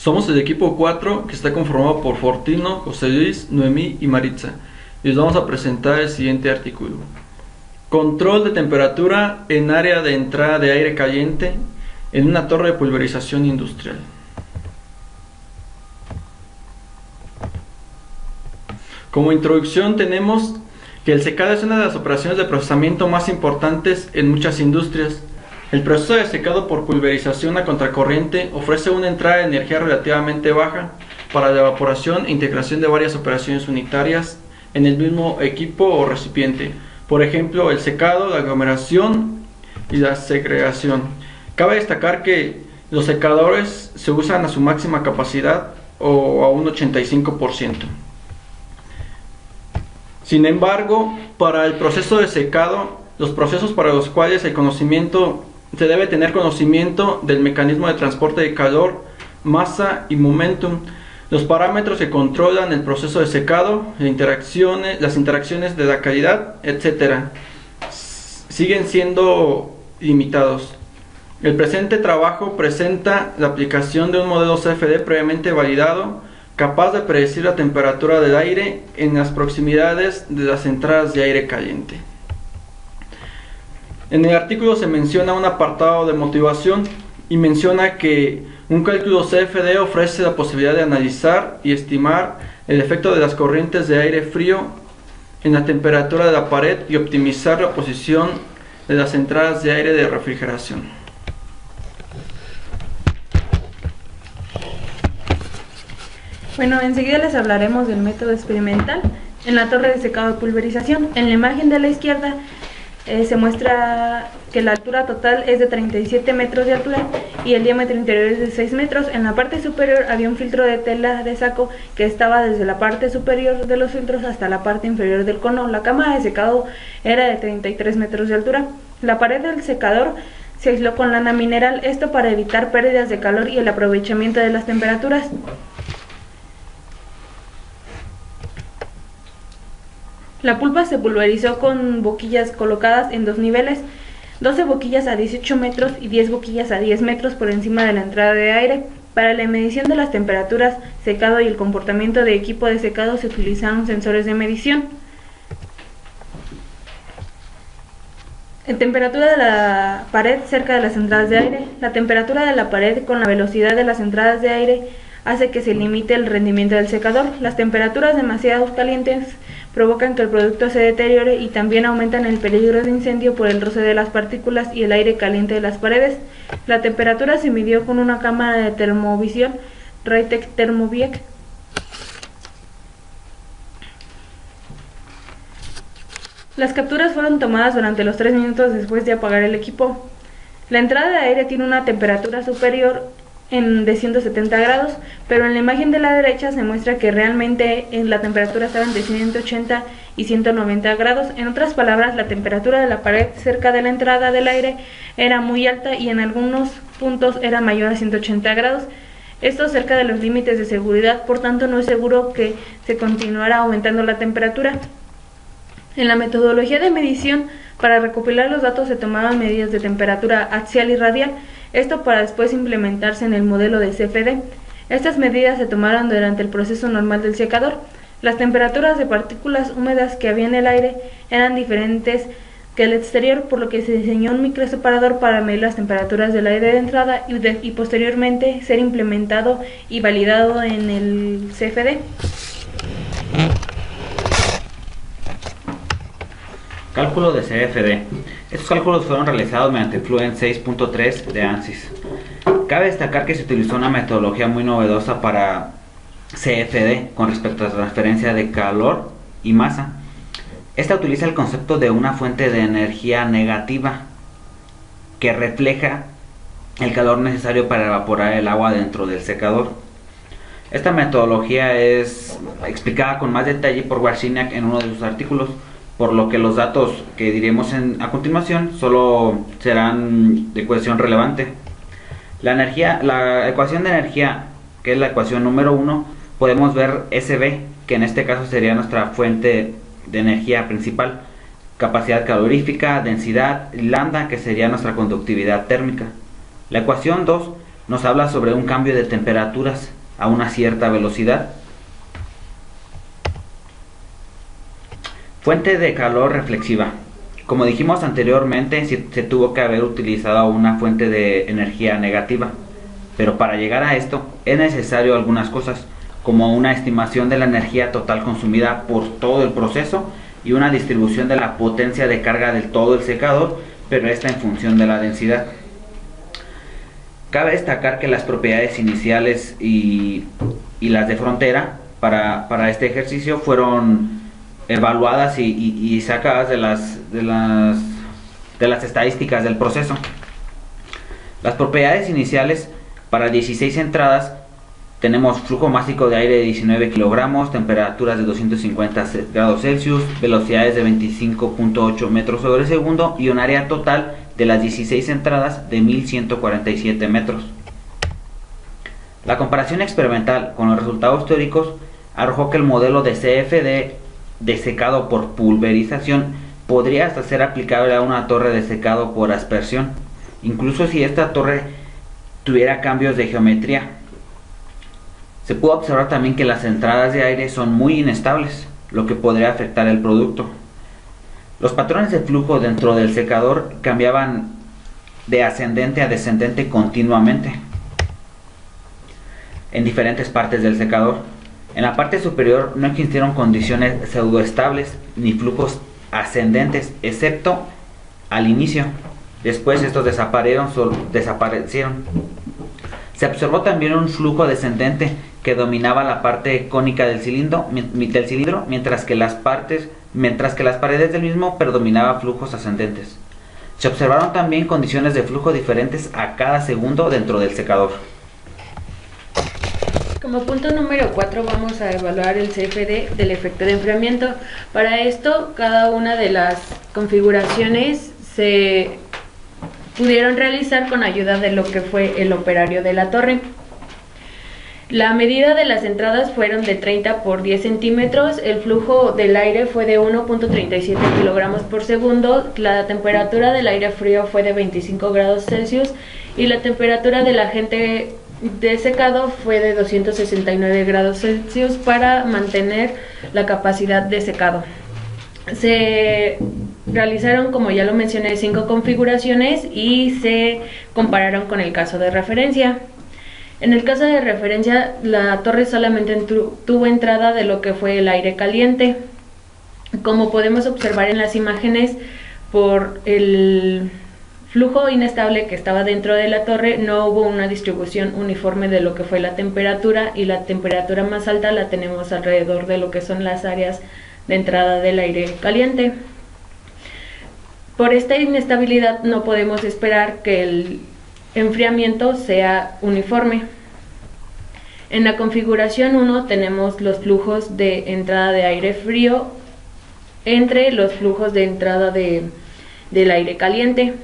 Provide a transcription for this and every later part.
Somos el equipo 4 que está conformado por Fortino, José Luis, Noemí y Maritza. Y les vamos a presentar el siguiente artículo. Control de temperatura en área de entrada de aire caliente en una torre de pulverización industrial. Como introducción tenemos que el secado es una de las operaciones de procesamiento más importantes en muchas industrias. El proceso de secado por pulverización a contracorriente ofrece una entrada de energía relativamente baja para la evaporación e integración de varias operaciones unitarias en el mismo equipo o recipiente. Por ejemplo, el secado, la aglomeración y la segregación. Cabe destacar que los secadores se usan a su máxima capacidad o a un 85%. Sin embargo, para el proceso de secado, los procesos para los cuales se debe tener conocimiento del mecanismo de transporte de calor, masa y momentum, los parámetros que controlan el proceso de secado, las interacciones de la calidad, etc., siguen siendo limitados. El presente trabajo presenta la aplicación de un modelo CFD previamente validado, capaz de predecir la temperatura del aire en las proximidades de las entradas de aire caliente. En el artículo se menciona un apartado de motivación y menciona que un cálculo CFD ofrece la posibilidad de analizar y estimar el efecto de las corrientes de aire frío en la temperatura de la pared y optimizar la posición de las entradas de aire de refrigeración. Bueno, enseguida les hablaremos del método experimental en la torre de secado de pulverización. En la imagen de la izquierda se muestra que la altura total es de 37 metros de altura y el diámetro interior es de 6 metros. En la parte superior había un filtro de tela de saco que estaba desde la parte superior de los filtros hasta la parte inferior del cono. La cámara de secado era de 33 metros de altura. La pared del secador se aisló con lana mineral, esto para evitar pérdidas de calor y el aprovechamiento de las temperaturas. La pulpa se pulverizó con boquillas colocadas en dos niveles, 12 boquillas a 18 metros y 10 boquillas a 10 metros por encima de la entrada de aire. Para la medición de las temperaturas, secado y el comportamiento de equipo de secado se utilizaron sensores de medición. En temperatura de la pared cerca de las entradas de aire. La temperatura de la pared con la velocidad de las entradas de aire hace que se limite el rendimiento del secador. Las temperaturas demasiado calientes provocan que el producto se deteriore y también aumentan el peligro de incendio por el roce de las partículas y el aire caliente de las paredes. La temperatura se midió con una cámara de termovisión Raytec Thermoviec. Las capturas fueron tomadas durante los 3 minutos después de apagar el equipo. La entrada de aire tiene una temperatura superior de 170 grados, pero en la imagen de la derecha se muestra que realmente la temperatura estaba entre 180 y 190 grados. En otras palabras, la temperatura de la pared cerca de la entrada del aire era muy alta y en algunos puntos era mayor a 180 grados. Esto cerca de los límites de seguridad, por tanto no es seguro que se continuara aumentando la temperatura. En la metodología de medición, para recopilar los datos se tomaban medidas de temperatura axial y radial, esto para después implementarse en el modelo de CFD. Estas medidas se tomaron durante el proceso normal del secador. Las temperaturas de partículas húmedas que había en el aire eran diferentes que el exterior, por lo que se diseñó un microseparador para medir las temperaturas del aire de entrada y posteriormente ser implementado y validado en el CFD. Cálculo de CFD. Estos cálculos fueron realizados mediante Fluent 6.3 de ANSYS. Cabe destacar que se utilizó una metodología muy novedosa para CFD con respecto a la transferencia de calor y masa. Esta utiliza el concepto de una fuente de energía negativa que refleja el calor necesario para evaporar el agua dentro del secador. Esta metodología es explicada con más detalle por Wawrzyniak en uno de sus artículos, por lo que los datos que diremos a continuación solo serán de ecuación relevante. La ecuación de energía, que es la ecuación número 1, podemos ver SB, que en este caso sería nuestra fuente de energía principal, capacidad calorífica, densidad, lambda, que sería nuestra conductividad térmica. La ecuación 2 nos habla sobre un cambio de temperaturas, a una cierta velocidad. Fuente de calor reflexiva. Como dijimos anteriormente, se tuvo que haber utilizado una fuente de energía negativa, pero para llegar a esto es necesario algunas cosas, como una estimación de la energía total consumida por todo el proceso y una distribución de la potencia de carga de todo el secador, pero esta en función de la densidad. Cabe destacar que las propiedades iniciales y las de frontera para este ejercicio fueron evaluadas y sacadas de las estadísticas del proceso. Las propiedades iniciales: para 16 entradas tenemos flujo másico de aire de 19 kilogramos, temperaturas de 250 grados Celsius, velocidades de 25.8 metros sobre segundo y un área total de las 16 entradas de 1147 metros. La comparación experimental con los resultados teóricos arrojó que el modelo de CFD de secado por pulverización podría hasta ser aplicable a una torre de secado por aspersión, incluso si esta torre tuviera cambios de geometría. Se pudo observar también que las entradas de aire son muy inestables, lo que podría afectar el producto. Los patrones de flujo dentro del secador cambiaban de ascendente a descendente continuamente en diferentes partes del secador. En la parte superior no existieron condiciones pseudoestables ni flujos ascendentes, excepto al inicio. Después estos desaparecieron. Se observó también un flujo descendente que dominaba la parte cónica del cilindro, mientras que las paredes del mismo predominaban flujos ascendentes. Se observaron también condiciones de flujo diferentes a cada segundo dentro del secador. Como punto número 4 vamos a evaluar el CFD del efecto de enfriamiento. Para esto, cada una de las configuraciones se pudieron realizar con ayuda de lo que fue el operario de la torre. La medida de las entradas fueron de 30 por 10 centímetros, el flujo del aire fue de 1.37 kilogramos por segundo, la temperatura del aire frío fue de 25 grados Celsius y la temperatura del agente de secado fue de 269 grados Celsius para mantener la capacidad de secado. Se realizaron, como ya lo mencioné, 5 configuraciones y se compararon con el caso de referencia. En el caso de referencia, la torre solamente tuvo entrada de lo que fue el aire caliente. Como podemos observar en las imágenes, por el flujo inestable que estaba dentro de la torre, no hubo una distribución uniforme de lo que fue la temperatura, y la temperatura más alta la tenemos alrededor de lo que son las áreas de entrada del aire caliente. Por esta inestabilidad no podemos esperar que el enfriamiento sea uniforme. En la configuración 1 tenemos los flujos de entrada de aire frío entre los flujos de entrada del aire caliente.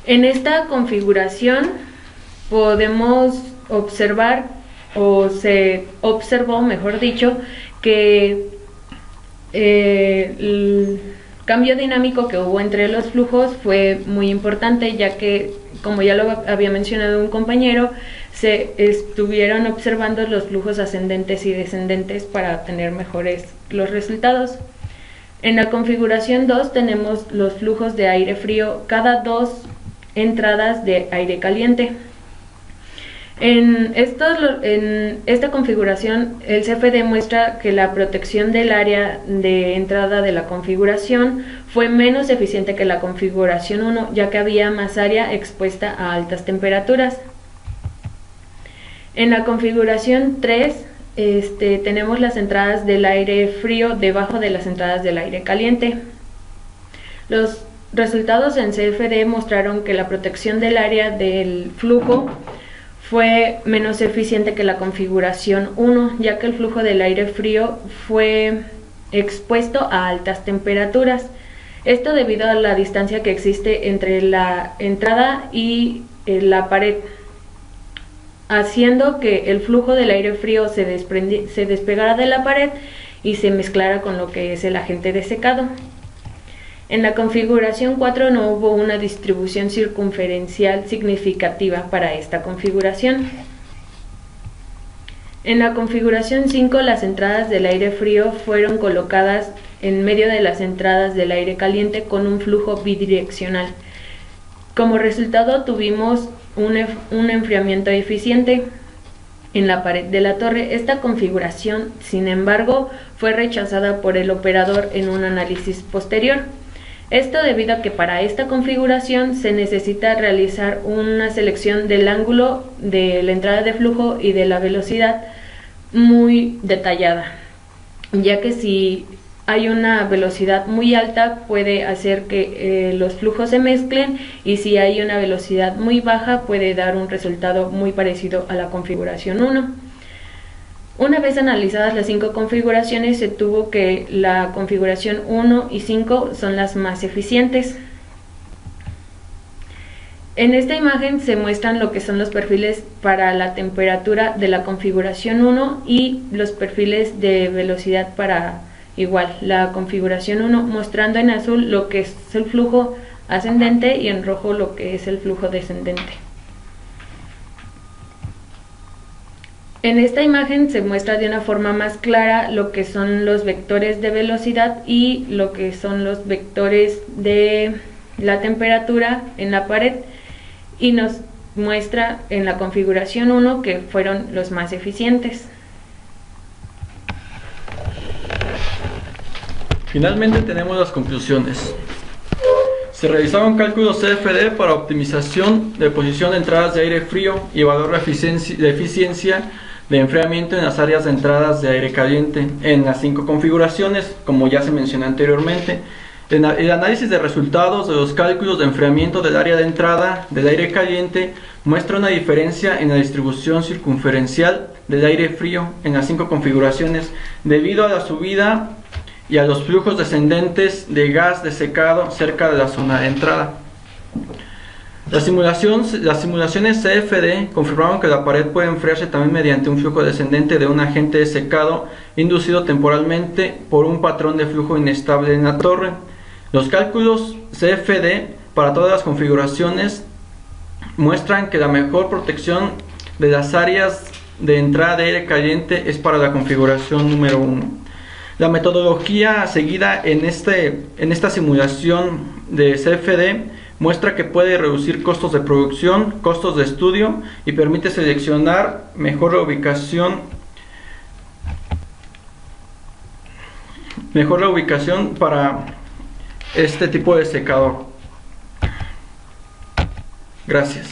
En esta configuración podemos observar, o se observó, mejor dicho, que el cambio dinámico que hubo entre los flujos fue muy importante, ya que, como ya lo había mencionado un compañero, se estuvieron observando los flujos ascendentes y descendentes para tener mejores los resultados. En la configuración 2 tenemos los flujos de aire frío cada 2 entradas de aire caliente. En esta configuración, el CFD muestra que la protección del área de entrada de la configuración fue menos eficiente que la configuración 1, ya que había más área expuesta a altas temperaturas. En la configuración 3 tenemos las entradas del aire frío debajo de las entradas del aire caliente. Los resultados en CFD mostraron que la protección del área del flujo fue menos eficiente que la configuración 1, ya que el flujo del aire frío fue expuesto a altas temperaturas. Esto debido a la distancia que existe entre la entrada y la pared, haciendo que el flujo del aire frío se despegara de la pared y se mezclara con lo que es el agente de secado. En la configuración 4 no hubo una distribución circunferencial significativa para esta configuración. En la configuración 5, las entradas del aire frío fueron colocadas en medio de las entradas del aire caliente con un flujo bidireccional. Como resultado tuvimos un enfriamiento eficiente en la pared de la torre. Esta configuración, sin embargo, fue rechazada por el operador en un análisis posterior. Esto debido a que para esta configuración se necesita realizar una selección del ángulo de la entrada de flujo y de la velocidad muy detallada, ya que si hay una velocidad muy alta puede hacer que los flujos se mezclen, y si hay una velocidad muy baja puede dar un resultado muy parecido a la configuración 1. Una vez analizadas las 5 configuraciones, se tuvo que la configuración 1 y 5 son las más eficientes. En esta imagen se muestran lo que son los perfiles para la temperatura de la configuración 1 y los perfiles de velocidad para igual la configuración 1, mostrando en azul lo que es el flujo ascendente y en rojo lo que es el flujo descendente. En esta imagen se muestra de una forma más clara lo que son los vectores de velocidad y lo que son los vectores de la temperatura en la pared, y nos muestra en la configuración 1 que fueron los más eficientes. Finalmente tenemos las conclusiones. Se realizaron cálculos CFD para optimización de posición de entradas de aire frío y valor de eficiencia de enfriamiento en las áreas de entradas de aire caliente en las 5 configuraciones, como ya se mencionó anteriormente. El análisis de resultados de los cálculos de enfriamiento del área de entrada del aire caliente muestra una diferencia en la distribución circunferencial del aire frío en las 5 configuraciones debido a la subida y a los flujos descendentes de gas de secado cerca de la zona de entrada. Las simulaciones CFD confirmaron que la pared puede enfriarse también mediante un flujo descendente de un agente de secado inducido temporalmente por un patrón de flujo inestable en la torre. Los cálculos CFD para todas las configuraciones muestran que la mejor protección de las áreas de entrada de aire caliente es para la configuración número 1. La metodología seguida en esta simulación de CFD muestra que puede reducir costos de producción, costos de estudio y permite seleccionar mejor la ubicación para este tipo de secador. Gracias.